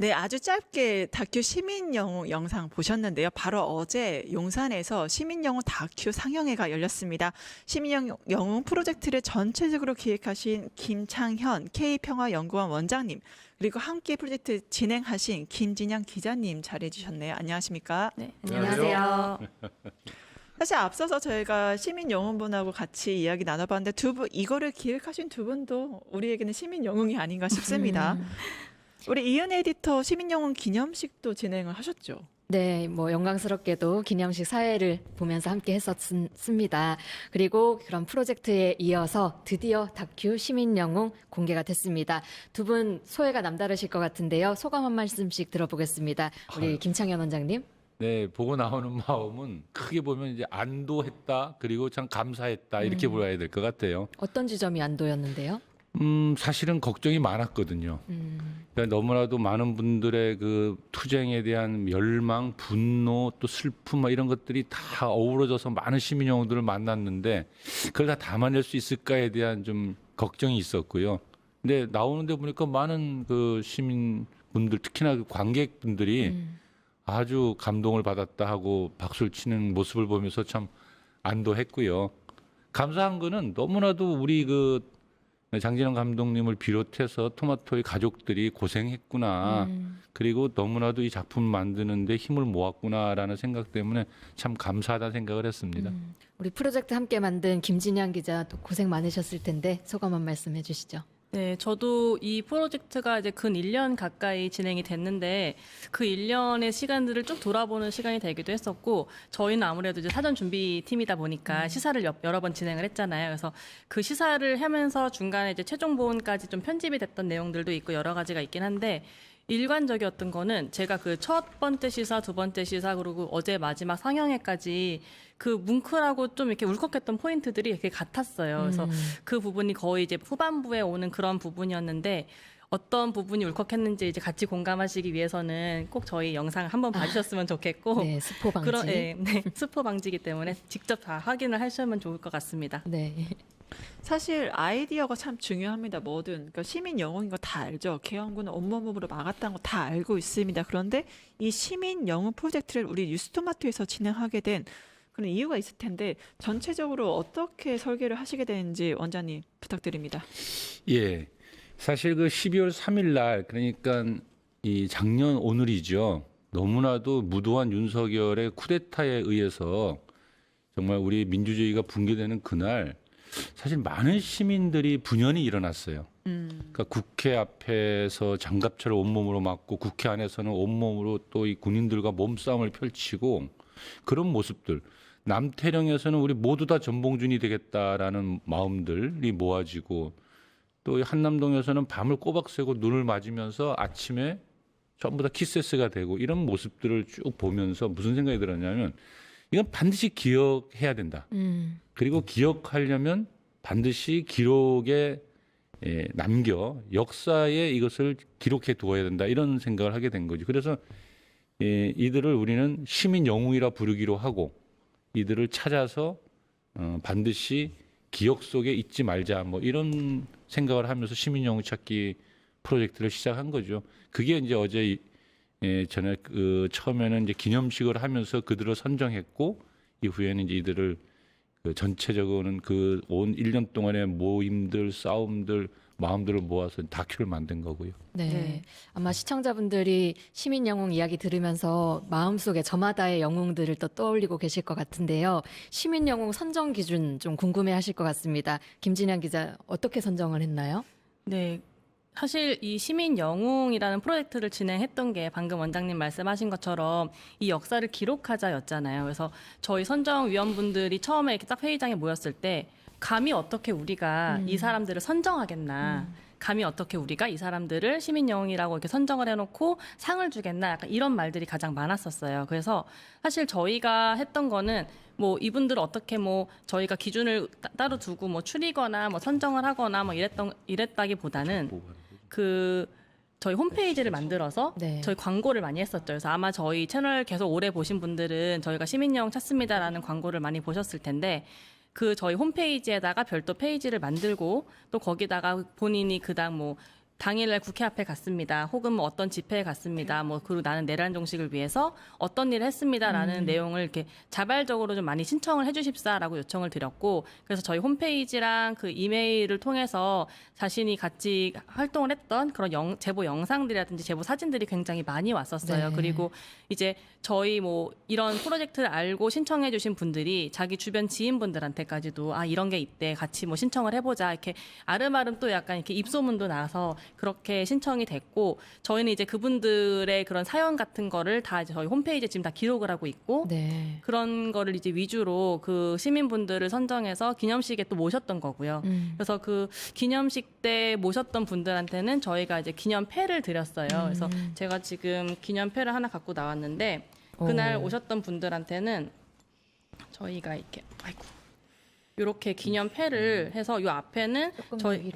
네, 아주 짧게 다큐 시민영웅 영상 보셨는데요. 바로 어제 용산에서 시민영웅 다큐 상영회가 열렸습니다. 시민영웅 프로젝트를 전체적으로 기획하신 김창현 K평화연구원 원장님, 그리고 함께 프로젝트 진행하신 김진양 기자님 자리해 주셨네요. 안녕하십니까? 네, 안녕하세요. 안녕하세요. 사실 앞서서 저희가 시민영웅분하고 같이 이야기 나눠봤는데 이거를 기획하신 두 분도 우리에게는 시민영웅이 아닌가 싶습니다. 우리 이은 에디터 시민영웅 기념식도 진행을 하셨죠? 네, 뭐 영광스럽게도 기념식 사회를 보면서 함께 했었습니다. 그리고 그런 프로젝트에 이어서 드디어 다큐 시민영웅 공개가 됐습니다. 두 분 소회가 남다르실 것 같은데요. 소감 한 말씀씩 들어보겠습니다. 우리 김창현 원장님. 네, 보고 나오는 마음은 크게 보면 이제 안도했다, 그리고 참 감사했다 이렇게 보아야 될 것 같아요. 어떤 지점이 안도였는데요? 사실은 걱정이 많았거든요. 그러니까 너무나도 많은 분들의 그 투쟁에 대한 열망, 분노, 또 슬픔 이런 것들이 다 어우러져서 많은 시민 영웅들을 만났는데 그걸 다 담아낼 수 있을까에 대한 좀 걱정이 있었고요. 근데 나오는데 보니까 많은 그 시민분들, 특히나 그 관객분들이 아주 감동을 받았다 하고 박수를 치는 모습을 보면서 참 안도했고요. 감사한 거는 너무나도 우리 그 장진영 감독님을 비롯해서 토마토의 가족들이 고생했구나. 그리고 너무나도 이 작품 만드는데 힘을 모았구나라는 생각 때문에 참 감사하다는 생각을 했습니다. 우리 프로젝트 함께 만든 김진양 기자 또 고생 많으셨을 텐데 소감 한 말씀 해주시죠. 네, 저도 이 프로젝트가 이제 근 1년 가까이 진행이 됐는데 그 1년의 시간들을 쭉 돌아보는 시간이 되기도 했었고 저희는 아무래도 이제 사전 준비 팀이다 보니까 시사를 여러 번 진행을 했잖아요. 그래서 그 시사를 하면서 중간에 이제 최종본까지 좀 편집이 됐던 내용들도 있고 여러 가지가 있긴 한데 일관적이었던 거는 제가 그 첫 번째 시사, 두 번째 시사, 그리고 어제 마지막 상영회까지 그 뭉클하고 좀 이렇게 울컥했던 포인트들이 이렇게 같았어요. 그래서 그 부분이 거의 이제 후반부에 오는 그런 부분이었는데 어떤 부분이 울컥했는지 이제 같이 공감하시기 위해서는 꼭 저희 영상 한번 봐주셨으면 좋겠고. 네, 스포 방지. 네, 스포 방지이기 때문에 직접 다 확인을 하시면 좋을 것 같습니다. 네. 사실 아이디어가 참 중요합니다. 뭐든. 그러니까 시민 영웅인 거 다 알죠. 계엄군은 온몸으로 막았다는 거 다 알고 있습니다. 그런데 이 시민 영웅 프로젝트를 우리 뉴스토마토에서 진행하게 된 그런 이유가 있을 텐데 전체적으로 어떻게 설계를 하시게 되는지 원장님 부탁드립니다. 예. 사실 그 12월 3일 날 그러니까 이 작년 오늘이죠. 너무나도 무도한 윤석열의 쿠데타에 의해서 정말 우리 민주주의가 붕괴되는 그날 사실 많은 시민들이 분연히 일어났어요. 그러니까 국회 앞에서 장갑차를 온몸으로 맞고 국회 안에서는 온몸으로 또 이 군인들과 몸싸움을 펼치고 그런 모습들. 남태령에서는 우리 모두 다 전봉준이 되겠다라는 마음들이 모아지고 또 한남동에서는 밤을 꼬박 새고 눈을 맞으면서 아침에 전부 다 키세스가 되고 이런 모습들을 쭉 보면서 무슨 생각이 들었냐면 이건 반드시 기억해야 된다. 그리고 기억하려면 반드시 기록에 남겨 역사에 이것을 기록해 두어야 된다. 이런 생각을 하게 된 거죠. 그래서 이들을 우리는 시민 영웅이라 부르기로 하고 이들을 찾아서 반드시 기억 속에 잊지 말자. 뭐 이런 생각을 하면서 시민 영웅 찾기 프로젝트를 시작한 거죠. 그게 이제 어제 전에 처음에는 이제 기념식을 하면서 그들을 선정했고 이후에는 이제 이들을 그 전체적으로는 그 온 1년 동안의 모임들, 싸움들, 마음들을 모아서 다큐를 만든 거고요. 네. 네. 아마 시청자분들이 시민 영웅 이야기 들으면서 마음속에 저마다의 영웅들을 또 떠올리고 계실 것 같은데요. 시민 영웅 선정 기준 좀 궁금해 하실 것 같습니다. 김진양 기자 어떻게 선정을 했나요? 네. 사실 이 시민 영웅이라는 프로젝트를 진행했던 게 방금 원장님 말씀하신 것처럼 이 역사를 기록하자였잖아요. 그래서 저희 선정위원분들이 처음에 이렇게 딱 회의장에 모였을 때 감히 어떻게 우리가 이 사람들을 선정하겠나. 감히 어떻게 우리가 이 사람들을 시민 영웅이라고 이렇게 선정을 해놓고 상을 주겠나. 약간 이런 말들이 가장 많았었어요. 그래서 사실 저희가 했던 거는 뭐 이분들을 어떻게 뭐 저희가 기준을 따로 두고 뭐 추리거나 뭐 선정을 하거나 뭐 이랬다기보다는 그 저희 홈페이지를 만들어서 네. 저희 광고를 많이 했었죠. 그래서 아마 저희 채널 계속 오래 보신 분들은 저희가 시민영웅 찾습니다라는 광고를 많이 보셨을 텐데 그 저희 홈페이지에다가 별도 페이지를 만들고 또 거기다가 본인이 그당 뭐 당일날 국회 앞에 갔습니다. 혹은 뭐 어떤 집회에 갔습니다. 뭐 그리고 나는 내란 종식을 위해서 어떤 일을 했습니다라는 내용을 이렇게 자발적으로 좀 많이 신청을 해주십사라고 요청을 드렸고, 그래서 저희 홈페이지랑 그 이메일을 통해서 자신이 같이 활동을 했던 그런 제보 영상들이라든지 제보 사진들이 굉장히 많이 왔었어요. 네. 그리고 이제 저희 뭐 이런 프로젝트를 알고 신청해주신 분들이 자기 주변 지인분들한테까지도 아 이런 게 있대, 같이 뭐 신청을 해보자, 이렇게 아름아름 또 약간 이렇게 입소문도 나서 그렇게 신청이 됐고, 저희는 이제 그분들의 그런 사연 같은 거를 다 이제 저희 홈페이지에 지금 다 기록을 하고 있고, 네. 그런 거를 이제 위주로 그 시민분들을 선정해서 기념식에 또 모셨던 거고요. 그래서 그 기념식 때 모셨던 분들한테는 저희가 이제 기념패를 드렸어요. 그래서 제가 지금 기념패를 하나 갖고 나왔는데, 그날 오. 오셨던 분들한테는 저희가 이렇게 이렇게 기념패를 해서 요 앞에는 저희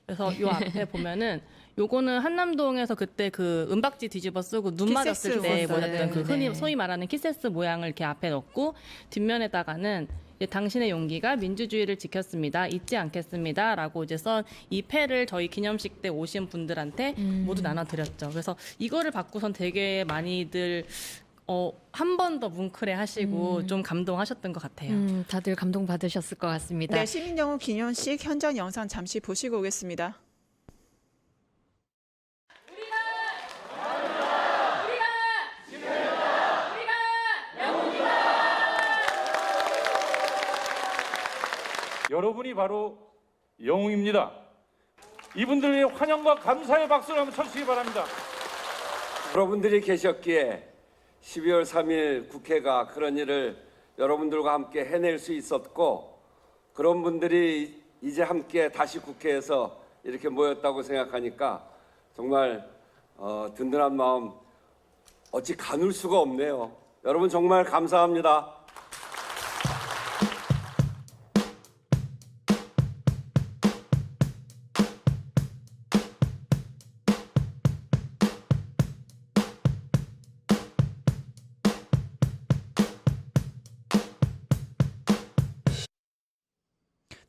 그래서 요 앞에 보면은 요거는 한남동에서 그때 그 은박지 뒤집어 쓰고 눈 키세스 맞았을 때 모습. 모였던 그 흔히 네. 소위 말하는 키세스 모양을 이렇게 앞에 넣고, 뒷면에다가는 이제 당신의 용기가 민주주의를 지켰습니다. 잊지 않겠습니다라고 이제 썬 이 패를 저희 기념식 때 오신 분들한테 모두 나눠드렸죠. 그래서 이거를 받고선 되게 많이들 한 번 더 뭉클해하시고 좀 감동하셨던 것 같아요. 다들 감동 받으셨을 것 같습니다. 네, 시민영웅 기념식 현장 영상 잠시 보시고 오겠습니다. 여러분이 바로 영웅입니다. 이분들의 환영과 감사의 박수를 한번 쳐주시기 바랍니다. 여러분들이 계셨기에 12월 3일 국회가 그런 일을 여러분들과 함께 해낼 수 있었고, 그런 분들이 이제 함께 다시 국회에서 이렇게 모였다고 생각하니까 정말 든든한 마음 어찌 가눌 수가 없네요. 여러분 정말 감사합니다.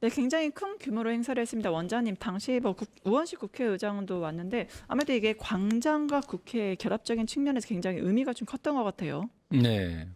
네, 굉장히 큰 규모로 행사를 했습니다. 원장님, 당시 뭐 우원식 국회의장도 왔는데 아무래도 이게 광장과 국회의 결합적인 측면에서 굉장히 의미가 좀 컸던 것 같아요. 네.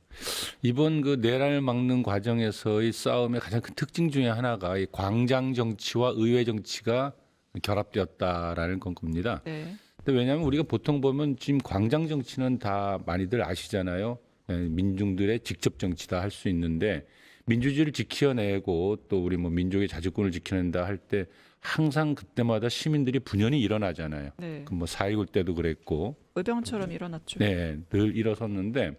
이번 그 내란을 막는 과정에서의 싸움의 가장 큰 특징 중에 하나가 이 광장 정치와 의회 정치가 결합되었다라는 건 겁니다. 네. 근데 왜냐하면 우리가 보통 보면 지금 광장 정치는 다 많이들 아시잖아요. 예, 민중들의 직접 정치다 할 수 있는데, 민주주의를 지켜내고 또 우리 뭐 민족의 자주권을 지켜낸다 할 때 항상 그때마다 시민들이 분연히 일어나잖아요. 네. 그 뭐 4.19 때도 그랬고, 의병처럼 일어났죠. 네, 늘 일어섰는데,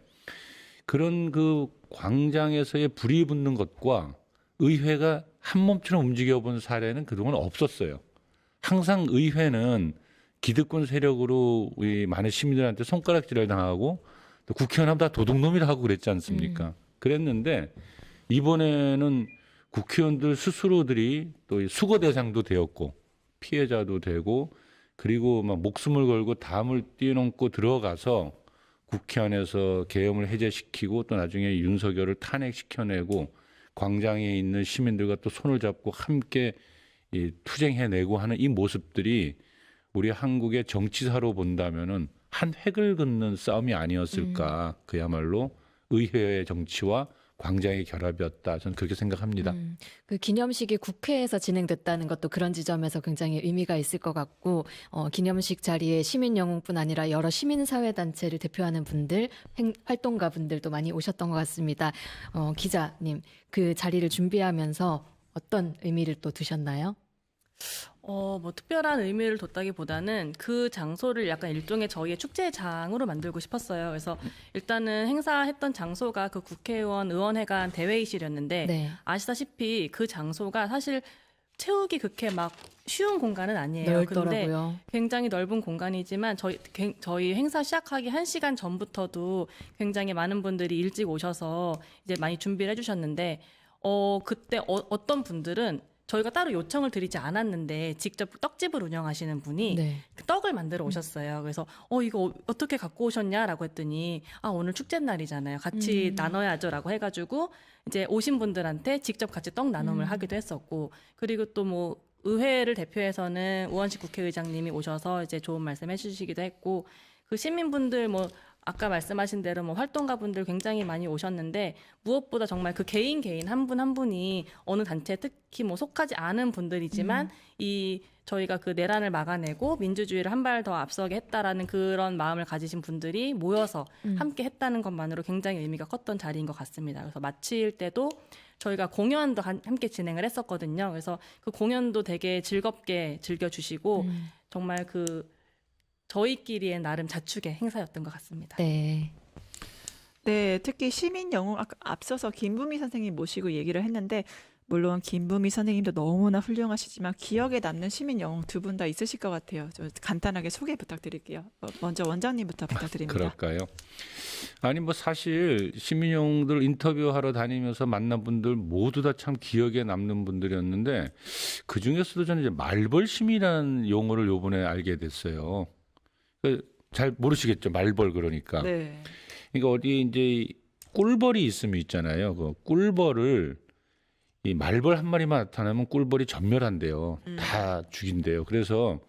그런 그 광장에서의 불이 붙는 것과 의회가 한 몸처럼 움직여 본 사례는 그동안 없었어요. 항상 의회는 기득권 세력으로 우리 많은 시민들한테 손가락질을 당하고, 또 국회의원 하면 다 도둑놈이라 하고 그랬지 않습니까? 그랬는데 이번에는 국회의원들 스스로들이 또 수거 대상도 되었고 피해자도 되고, 그리고 막 목숨을 걸고 담을 뛰어넘고 들어가서 국회 안에서 계엄을 해제시키고 또 나중에 윤석열을 탄핵시켜내고 광장에 있는 시민들과 또 손을 잡고 함께 이 투쟁해내고 하는 이 모습들이 우리 한국의 정치사로 본다면은 한 획을 긋는 싸움이 아니었을까. 그야말로 의회의 정치와 광장의 결합이었다. 저는 그렇게 생각합니다. 그 기념식이 국회에서 진행됐다는 것도 그런 지점에서 굉장히 의미가 있을 것 같고, 기념식 자리에 시민영웅뿐 아니라 여러 시민사회단체를 대표하는 분들, 활동가 분들도 많이 오셨던 것 같습니다. 기자님, 그 자리를 준비하면서 어떤 의미를 또 두셨나요? 뭐 특별한 의미를 뒀다기보다는 그 장소를 약간 일종의 저희의 축제장으로 만들고 싶었어요. 그래서 일단은 행사했던 장소가 그 국회의원 의원회관 대회의실이었는데, 네. 아시다시피 그 장소가 사실 채우기 그렇게 막 쉬운 공간은 아니에요. 근데 넓더라고요. 굉장히 넓은 공간이지만 저희 행사 시작하기 1시간 전부터도 굉장히 많은 분들이 일찍 오셔서 이제 많이 준비를 해주셨는데, 그때 어떤 분들은 저희가 따로 요청을 드리지 않았는데 직접 떡집을 운영하시는 분이 네. 그 떡을 만들어 오셨어요. 그래서 이거 어떻게 갖고 오셨냐라고 했더니 오늘 축제 날이잖아요. 같이 나눠야죠라고 해가지고 이제 오신 분들한테 직접 같이 떡 나눔을 하기도 했었고, 그리고 또 뭐 의회를 대표해서는 우원식 국회의장님이 오셔서 이제 좋은 말씀 해주시기도 했고, 그 시민분들 뭐 아까 말씀하신 대로 뭐 활동가분들 굉장히 많이 오셨는데, 무엇보다 정말 그 개인 한 분 한 분이 어느 단체에 특히 뭐 속하지 않은 분들이지만 이 저희가 그 내란을 막아내고 민주주의를 한 발 더 앞서게 했다라는 그런 마음을 가지신 분들이 모여서 함께 했다는 것만으로 굉장히 의미가 컸던 자리인 것 같습니다. 그래서 마칠 때도 저희가 공연도 함께 진행을 했었거든요. 그래서 그 공연도 되게 즐겁게 즐겨주시고 정말 그 저희끼리의 나름 자축의 행사였던 것 같습니다. 네. 네, 특히 시민 영웅 아까 앞서서 김부미 선생님 모시고 얘기를 했는데 물론 김부미 선생님도 너무나 훌륭하시지만 기억에 남는 시민 영웅 두 분 다 있으실 것 같아요. 저 간단하게 소개 부탁드릴게요. 먼저 원장님부터 부탁드립니다. 그럴까요? 아니 뭐 사실 시민영웅들 인터뷰하러 다니면서 만난 분들 모두 다 참 기억에 남는 분들이었는데 그 중에서도 저는 이제 말벌심이라는 용어를 요번에 알게 됐어요. 잘 모르시겠죠, 말벌 그러니까. 네. 그러니까 어디 이제 꿀벌이 있으면 있잖아요. 그 꿀벌을 이 말벌 한 마리만 나타나면 꿀벌이 전멸한대요. 다 죽인대요. 그래서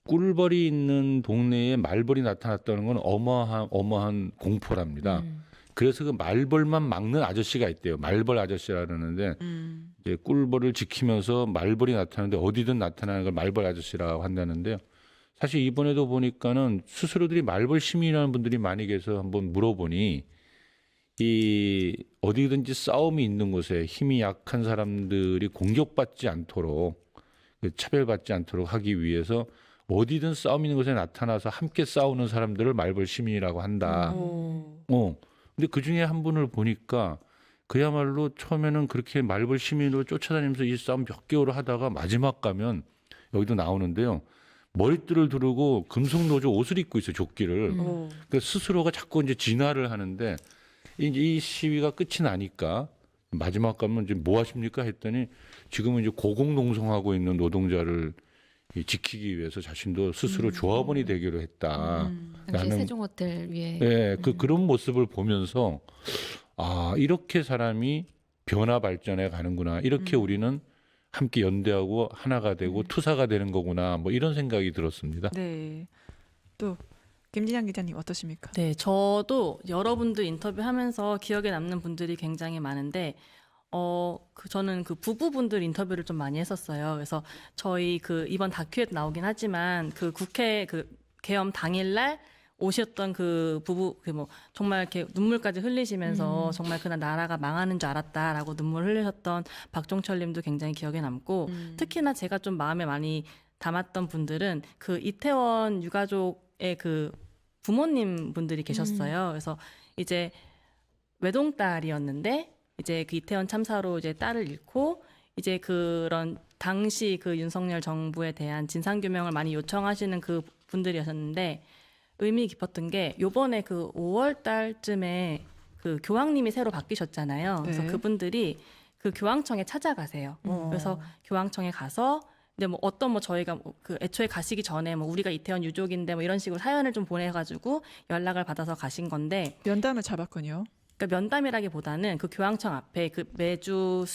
꿀벌이 있는 동네에 말벌이 나타났다는 건 어마어마한 공포랍니다. 그래서 그 말벌만 막는 아저씨가 있대요. 말벌 아저씨라 그러는데 이제 꿀벌을 지키면서 말벌이 나타나는데 어디든 나타나는 걸 말벌 아저씨라고 한다는데요. 사실 이번에도 보니까는 스스로들이 말벌 시민이라는 분들이 많이 계셔서 한번 물어보니 이 어디든지 싸움이 있는 곳에 힘이 약한 사람들이 공격받지 않도록 차별받지 않도록 하기 위해서 어디든 싸움 있는 곳에 나타나서 함께 싸우는 사람들을 말벌 시민이라고 한다. 근데 그 중에 한 분을 보니까 그야말로 처음에는 그렇게 말벌 시민으로 쫓아다니면서 이 싸움 몇 개월을 하다가 마지막 가면 여기도 나오는데요. 머리띠를 두르고 금속노조 옷을 입고 있어요, 조끼를. 그러니까 스스로가 자꾸 이제 진화를 하는데 이제 이 시위가 끝이 나니까 마지막 가면 이제 뭐 하십니까 했더니 지금은 이제 고공농성하고 있는 노동자를 지키기 위해서 자신도 스스로 조합원이 되기로 했다. 당시 세종호텔 위에. 네, 그런 모습을 보면서 아 이렇게 사람이 변화 발전해 가는구나. 이렇게 우리는 함께 연대하고 하나가 되고 투사가 되는 거구나. 뭐 이런 생각이 들었습니다. 네. 또 김진양 기자님 어떠십니까? 네, 저도 여러분들 인터뷰하면서 기억에 남는 분들이 굉장히 많은데, 저는 그 부부분들 인터뷰를 좀 많이 했었어요. 그래서 저희 그 이번 다큐에 나오긴 하지만 그 국회 그 개엄 당일날 오셨던 그 부부, 그 뭐 정말 이렇게 눈물까지 흘리시면서 정말 그날 나라가 망하는 줄 알았다라고 눈물 흘리셨던 박종철님도 굉장히 기억에 남고, 특히나 제가 좀 마음에 많이 담았던 분들은 그 이태원 유가족의 그 부모님 분들이 계셨어요. 그래서 이제 외동딸이었는데 이제 그 이태원 참사로 이제 딸을 잃고 이제 그런 당시 그 윤석열 정부에 대한 진상규명을 많이 요청하시는 그 분들이었는데 의미 깊었던 게 요번에 그 5월 달쯤에 그 교황님이 새로 바뀌셨잖아요. 그래서 네. 그분들이 그 교황청에 찾아가세요. 그래서 교황청에 가서 근데 뭐 어떤 뭐 저희가 그 애초에 가시기 전에 뭐 우리가 이태원 유족인데 뭐 이런 식으로 사연을 좀 보내가지고 연락을 받아서 가신 건데 면담을 잡았군요. 그러니까 면담이라기보다는 그 교황청 앞에 그 매주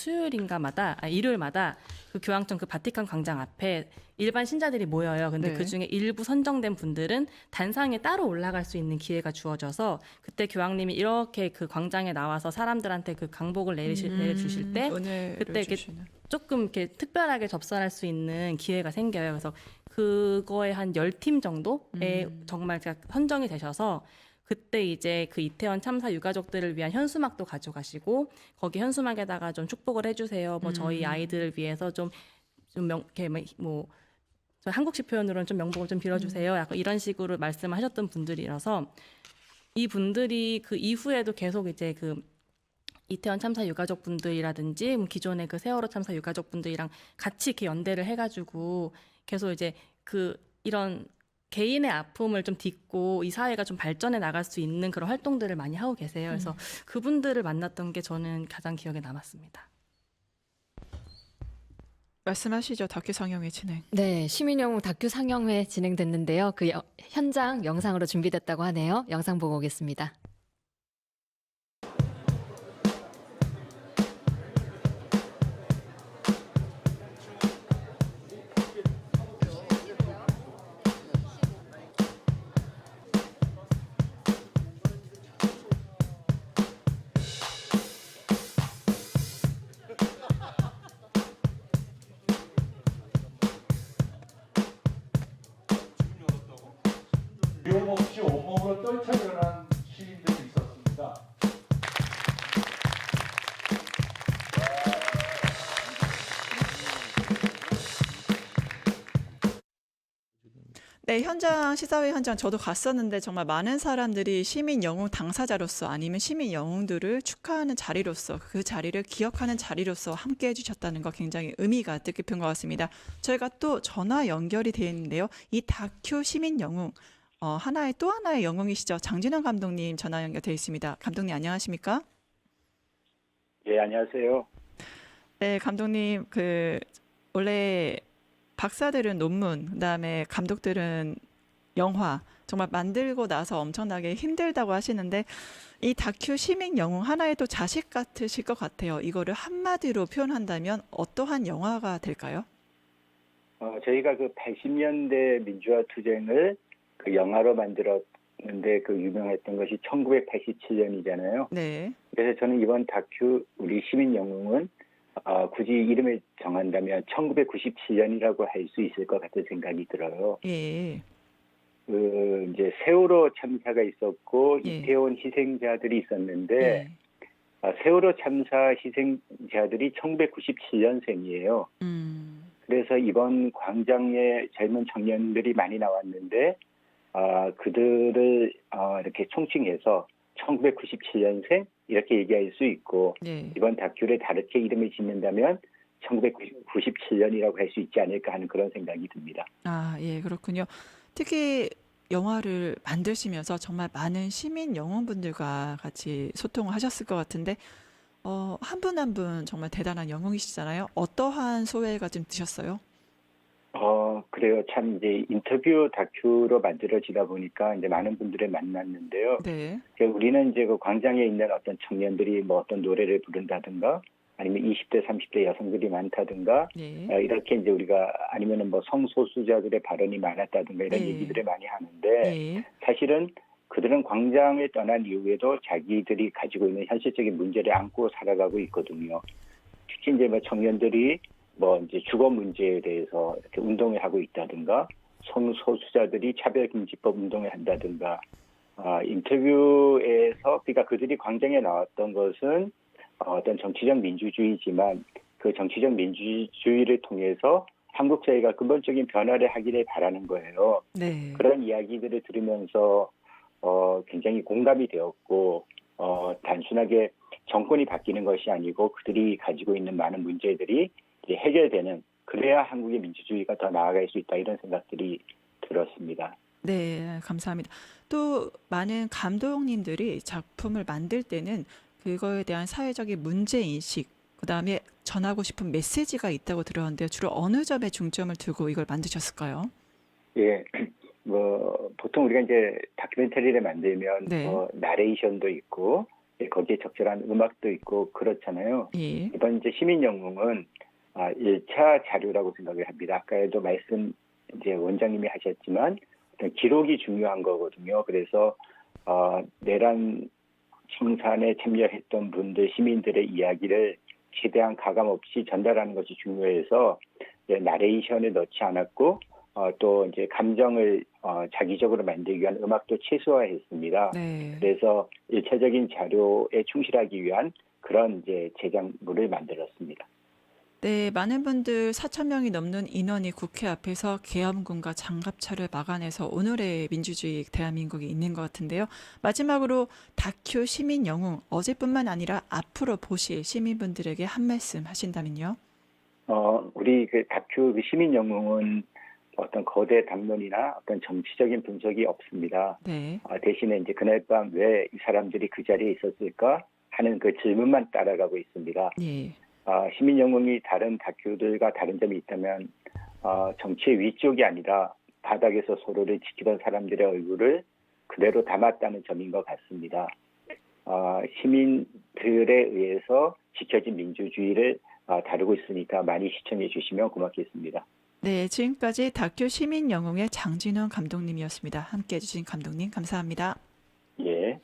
일요일마다 그 교황청 그 바티칸 광장 앞에 일반 신자들이 모여요. 근데 네. 그 중에 일부 선정된 분들은 단상에 따로 올라갈 수 있는 기회가 주어져서 그때 교황님이 이렇게 그 광장에 나와서 사람들한테 그 강복을 내려주실 때 은혜를 그때 이렇게 주시는. 조금 이렇게 특별하게 접선할 수 있는 기회가 생겨요. 그래서 그거에 한 10팀 정도에 정말 선정이 되셔서 그때 이제 그 이태원 참사 유가족들을 위한 현수막도 가져가시고 거기 현수막에다가 좀 축복을 해주세요. 뭐 저희 아이들을 위해서 이렇게 뭐 한국식 표현으로는 좀 명복을 좀 빌어주세요. 약간 이런 식으로 말씀하셨던 분들이라서 이 분들이 그 이후에도 계속 이제 그 이태원 참사 유가족분들이라든지 기존의 그 세월호 참사 유가족분들이랑 같이 이렇게 연대를 해가지고 계속 이제 그 이런 개인의 아픔을 좀 딛고 이 사회가 좀 발전해 나갈 수 있는 그런 활동들을 많이 하고 계세요. 그래서 그분들을 만났던 게 저는 가장 기억에 남았습니다. 말씀하시죠. 다큐 상영회 진행. 네, 시민영웅 다큐 상영회 진행됐는데요. 그 현장 영상으로 준비됐다고 하네요. 영상 보고 오겠습니다. 없이 온몸으로 떨쳐 일어난 시민들이 있었습니다. 네, 현장 시사회 현장 저도 갔었는데 정말 많은 사람들이 시민 영웅 당사자로서 아니면 시민 영웅들을 축하하는 자리로서 그 자리를 기억하는 자리로서 함께 해주셨다는 거 굉장히 의미가 뜻깊은 것 같습니다. 저희가 또 전화 연결이 되어 있는데요. 이 다큐 시민 영웅 하나의 또 하나의 영웅이시죠. 장진원 감독님 전화 연결되어 있습니다. 감독님 안녕하십니까? 예, 안녕하세요. 네, 감독님 원래 박사들은 논문, 그다음에 감독들은 영화 정말 만들고 나서 엄청나게 힘들다고 하시는데 이 다큐 시민 영웅 하나의 또 자식 같으실 것 같아요. 이거를 한마디로 표현한다면 어떠한 영화가 될까요? 저희가 그 80년대 민주화 투쟁을 그 영화로 만들었는데 그 유명했던 것이 1987년이잖아요. 네. 그래서 저는 이번 다큐 우리 시민 영웅은 굳이 이름을 정한다면 1997년이라고 할 수 있을 것 같은 생각이 들어요. 예. 이제 세월호 참사가 있었고 예. 이태원 희생자들이 있었는데 예. 세월호 참사 희생자들이 1997년생이에요. 그래서 이번 광장에 젊은 청년들이 많이 나왔는데 그들을 이렇게 총칭해서 1997년생 이렇게 얘기할 수 있고 예. 이번 다큐를 다르게 이름을 짓는다면 1997년이라고 할 수 있지 않을까 하는 그런 생각이 듭니다. 아, 예, 그렇군요. 특히 영화를 만드시면서 정말 많은 시민 영웅분들과 같이 소통을 하셨을 것 같은데 한 분 한 분 정말 대단한 영웅이시잖아요. 어떠한 소회가 좀 드셨어요? 그래요. 참 이제 인터뷰 다큐로 만들어지다 보니까 이제 많은 분들을 만났는데요. 네. 우리는 이제 그 광장에 있는 어떤 청년들이 뭐 어떤 노래를 부른다든가 아니면 20대, 30대 여성들이 많다든가 예. 이렇게 이제 우리가 아니면은 뭐 성소수자들의 발언이 많았다든가 이런 예. 얘기들을 많이 하는데 예. 사실은 그들은 광장을 떠난 이후에도 자기들이 가지고 있는 현실적인 문제를 안고 살아가고 있거든요. 특히 이제 뭐 청년들이 뭐 이제 주거 문제에 대해서 이렇게 운동을 하고 있다든가 성소수자들이 차별금지법 운동을 한다든가 인터뷰에서 그러니까 그들이 광장에 나왔던 것은 어떤 정치적 민주주의지만 그 정치적 민주주의를 통해서 한국 사회가 근본적인 변화를 하기를 바라는 거예요. 네. 그런 이야기들을 들으면서 굉장히 공감이 되었고 단순하게 정권이 바뀌는 것이 아니고 그들이 가지고 있는 많은 문제들이 이제 해결되는 그래야 한국의 민주주의가 더 나아갈 수 있다 이런 생각들이 들었습니다. 네, 감사합니다. 또 많은 감독님들이 작품을 만들 때는 그거에 대한 사회적인 문제인식, 그다음에 전하고 싶은 메시지가 있다고 들었는데 주로 어느 점에 중점을 두고 이걸 만드셨을까요? 예, 뭐 보통 우리가 이제 다큐멘터리를 만들면 네. 나레이션도 있고 거기에 적절한 음악도 있고 그렇잖아요. 예. 이번 이제 시민 영웅은 1차 자료라고 생각을 합니다. 아까도 말씀 이제 원장님이 하셨지만 어떤 기록이 중요한 거거든요. 그래서 내란 청산에 참여했던 분들 시민들의 이야기를 최대한 가감 없이 전달하는 것이 중요해서 나레이션을 넣지 않았고 또 이제 감정을 자기적으로 만들기 위한 음악도 최소화했습니다. 네. 그래서 일차적인 자료에 충실하기 위한 그런 이제 제작물을 만들었습니다. 네, 많은 분들 4,000명이 넘는 인원이 국회 앞에서 계엄군과 장갑차를 막아내서 오늘의 민주주의 대한민국이 있는 것 같은데요. 마지막으로 다큐 시민 영웅 어제뿐만 아니라 앞으로 보실 시민분들에게 한 말씀 하신다면요. 우리 그 다큐 그 시민 영웅은 어떤 거대 담론이나 어떤 정치적인 분석이 없습니다. 네. 대신에 이제 그날 밤 왜 이 사람들이 그 자리에 있었을까 하는 그 질문만 따라가고 있습니다. 예. 시민 영웅이 다른 다큐들과 다른 점이 있다면 정치의 위쪽이 아니라 바닥에서 서로를 지키던 사람들의 얼굴을 그대로 담았다는 점인 것 같습니다. 시민들에 의해서 지켜진 민주주의를 다루고 있으니까 많이 시청해 주시면 고맙겠습니다. 네, 지금까지 다큐 시민 영웅의 장진원 감독님이었습니다. 함께해 주신 감독님 감사합니다. 예.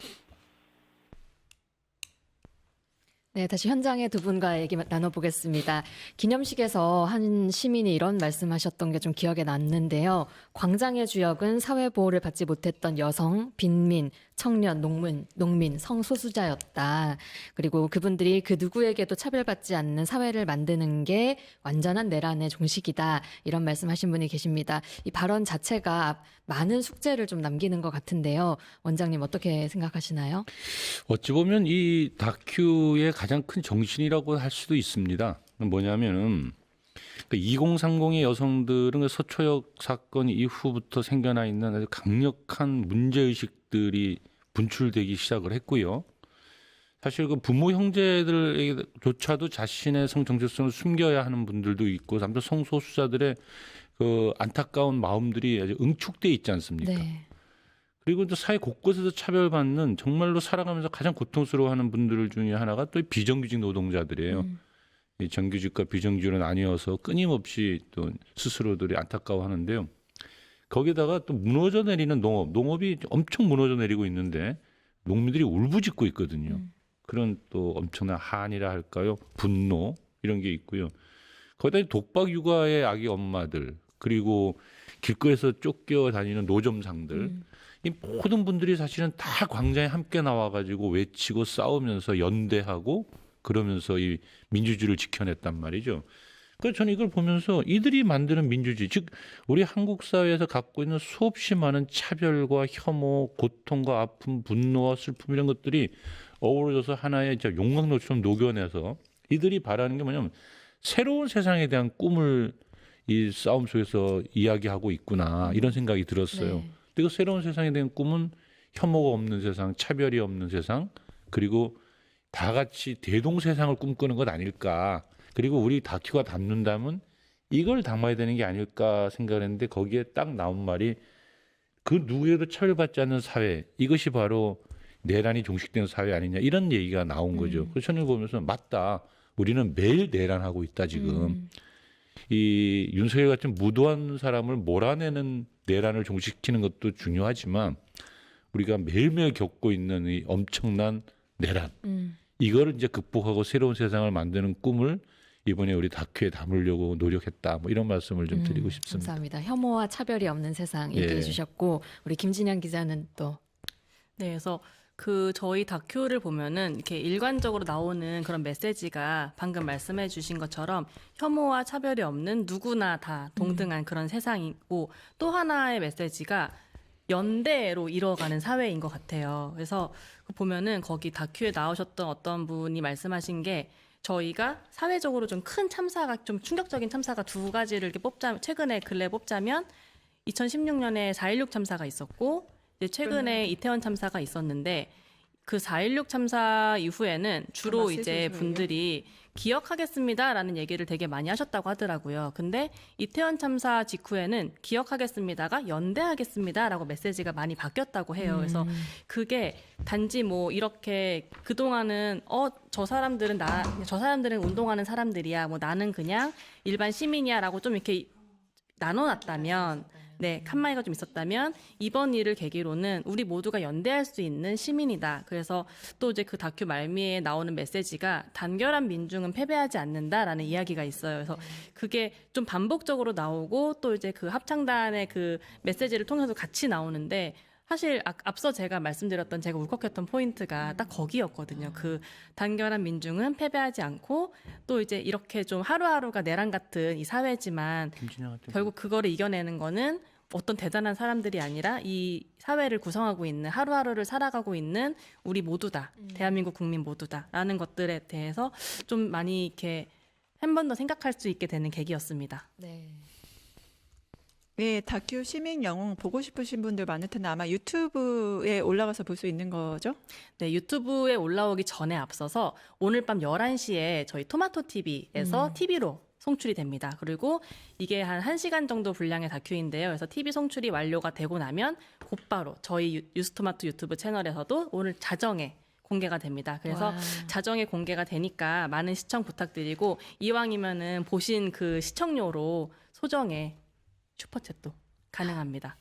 네, 다시 현장의 두 분과 얘기 나눠보겠습니다. 기념식에서 한 시민이 이런 말씀하셨던 게 좀 기억에 남는데요. 광장의 주역은 사회보호를 받지 못했던 여성, 빈민, 청년, 농민, 성소수자였다. 그리고 그분들이 그 누구에게도 차별받지 않는 사회를 만드는 게 완전한 내란의 종식이다. 이런 말씀하신 분이 계십니다. 이 발언 자체가 많은 숙제를 좀 남기는 것 같은데요. 원장님 어떻게 생각하시나요? 어찌 보면 이 다큐의 가장 큰 정신이라고 할 수도 있습니다. 뭐냐면은 2030의 여성들은 그 서초역 사건 이후부터 생겨나 있는 아주 강력한 문제의식들이 분출되기 시작을 했고요. 사실 그 부모 형제들에게조차도 자신의 성 정체성을 숨겨야 하는 분들도 있고, 아무튼 성소수자들의 그 안타까운 마음들이 아주 응축돼 있지 않습니까? 네. 그리고 또 사회 곳곳에서 차별받는 정말로 살아가면서 가장 고통스러워하는 분들 중에 하나가 또 비정규직 노동자들이에요. 이 정규직과 비정규직으로 나뉘어서 끊임없이 또 스스로들이 안타까워하는데요. 거기다가 또 무너져 내리는 농업이 엄청 무너져 내리고 있는데 농민들이 울부짖고 있거든요. 그런 또 엄청난 한이라 할까요? 분노 이런 게 있고요. 거기다 독박 육아의 아기 엄마들, 그리고 길거리에서 쫓겨다니는 노점상들, 이 모든 분들이 사실은 다 광장에 함께 나와가지고 외치고 싸우면서 연대하고 그러면서 이 민주주의를 지켜냈단 말이죠. 그래서 저는 이걸 보면서 이들이 만드는 민주주의, 즉 우리 한국 사회에서 갖고 있는 수없이 많은 차별과 혐오, 고통과 아픔, 분노와 슬픔 이런 것들이 어우러져서 하나의 용광로처럼 녹여내서 이들이 바라는 게 뭐냐면 새로운 세상에 대한 꿈을 이 싸움 속에서 이야기하고 있구나, 이런 생각이 들었어요. 네. 그리고 새로운 세상에 대한 꿈은 혐오가 없는 세상, 차별이 없는 세상, 그리고 다 같이 대동 세상을 꿈꾸는 것 아닐까. 그리고 우리 다큐가 담는다면 이걸 담아야 되는 게 아닐까 생각을 했는데, 거기에 딱 나온 말이 그 누구에도 차별받지 않는 사회, 이것이 바로 내란이 종식된 사회 아니냐, 이런 얘기가 나온 거죠. 그래서 저는 보면서 맞다. 우리는 매일 내란하고 있다 지금. 이 윤석열 같은 무도한 사람을 몰아내는 내란을 종식시키는 것도 중요하지만 우리가 매일매일 겪고 있는 이 엄청난 내란, 이거를 이제 극복하고 새로운 세상을 만드는 꿈을 이번에 우리 다큐에 담으려고 노력했다. 뭐 이런 말씀을 좀 드리고 싶습니다. 감사합니다. 혐오와 차별이 없는 세상 얘기해 예. 주셨고, 우리 김진양 기자는 또 네, 그래서 그 저희 다큐를 보면은 이렇게 일관적으로 나오는 그런 메시지가 방금 말씀해 주신 것처럼 혐오와 차별이 없는 누구나 다 동등한 그런 세상이고, 또 하나의 메시지가 연대로 이뤄가는 사회인 것 같아요. 그래서 보면은 거기 다큐에 나오셨던 어떤 분이 말씀하신 게, 저희가 사회적으로 좀 큰 참사가, 좀 충격적인 참사가 두 가지를 이렇게 최근에 근래 뽑자면 2016년에 4.16 참사가 있었고, 이제 최근에 이태원 참사가 있었는데, 그 4.16 참사 이후에는 주로 이제 분들이 기억하겠습니다라는 얘기를 되게 많이 하셨다고 하더라고요. 근데 이태원 참사 직후에는 기억하겠습니다가 연대하겠습니다라고 메시지가 많이 바뀌었다고 해요. 그래서 그게 단지 뭐 이렇게 그동안은 저 사람들은 운동하는 사람들이야, 뭐 나는 그냥 일반 시민이야라고 좀 이렇게 나눠놨다면, 네, 칸막이가 좀 있었다면, 이번 일을 계기로는 우리 모두가 연대할 수 있는 시민이다. 그래서 또 이제 그 다큐 말미에 나오는 메시지가 단결한 민중은 패배하지 않는다라는 이야기가 있어요. 그래서 그게 좀 반복적으로 나오고, 또 이제 그 합창단의 그 메시지를 통해서 같이 나오는데, 사실 앞서 제가 말씀드렸던 제가 울컥했던 포인트가 딱 거기였거든요. 그 단결한 민중은 패배하지 않고, 또 이제 이렇게 좀 하루하루가 내란 같은 이 사회지만 결국 그거를 이겨내는 거는 어떤 대단한 사람들이 아니라 이 사회를 구성하고 있는, 하루하루를 살아가고 있는 우리 모두다. 대한민국 국민 모두다라는 것들에 대해서 좀 많이 이렇게 한 번 더 생각할 수 있게 되는 계기였습니다. 네. 네, 다큐 시민 영웅 보고 싶으신 분들 많을 텐데 아마 유튜브에 올라가서 볼 수 있는 거죠? 네, 유튜브에 올라오기 전에 앞서서 오늘 밤 11시에 저희 토마토 TV에서 TV로 송출이 됩니다. 그리고 이게 한 1시간 정도 분량의 다큐인데요. 그래서 TV 송출이 완료가 되고 나면 곧바로 저희 뉴스토마토 유튜브 채널에서도 오늘 자정에 공개가 됩니다. 그래서 와. 자정에 공개가 되니까 많은 시청 부탁드리고, 이왕이면은 보신 그 시청료로 소정의 슈퍼챗도 가능합니다.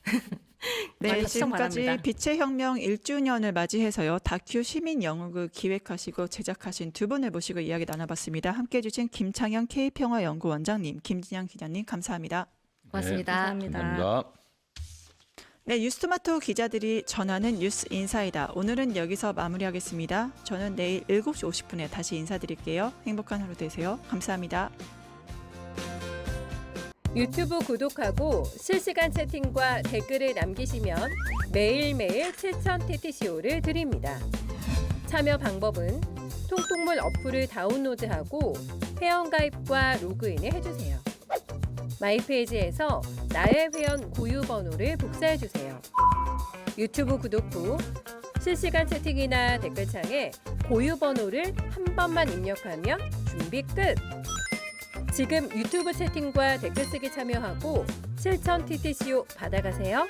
네, 많이 시청 지금까지 바랍니다. 빛의 혁명 1주년을 맞이해서요. 다큐 시민 영웅을 기획하시고 제작하신 두 분을 모시고 이야기 나눠봤습니다. 함께해 주신 김창현 K평화연구원장님, 김진양 기자님 감사합니다. 고맙습니다. 감사합니다. 감사합니다. 네, 뉴스토마토 기자들이 전하는 뉴스 인사이다. 오늘은 여기서 마무리하겠습니다. 저는 내일 7시 50분에 다시 인사드릴게요. 행복한 하루 되세요. 감사합니다. 유튜브 구독하고 실시간 채팅과 댓글을 남기시면 매일매일 7,000TTCO를 드립니다. 참여 방법은 통통물 어플을 다운로드하고 회원가입과 로그인을 해주세요. 마이페이지에서 나의 회원 고유 번호를 복사해주세요. 유튜브 구독 후 실시간 채팅이나 댓글창에 고유 번호를 한 번만 입력하면 준비 끝! 지금 유튜브 채팅과 댓글 쓰기 참여하고 7,000TTCO 받아가세요.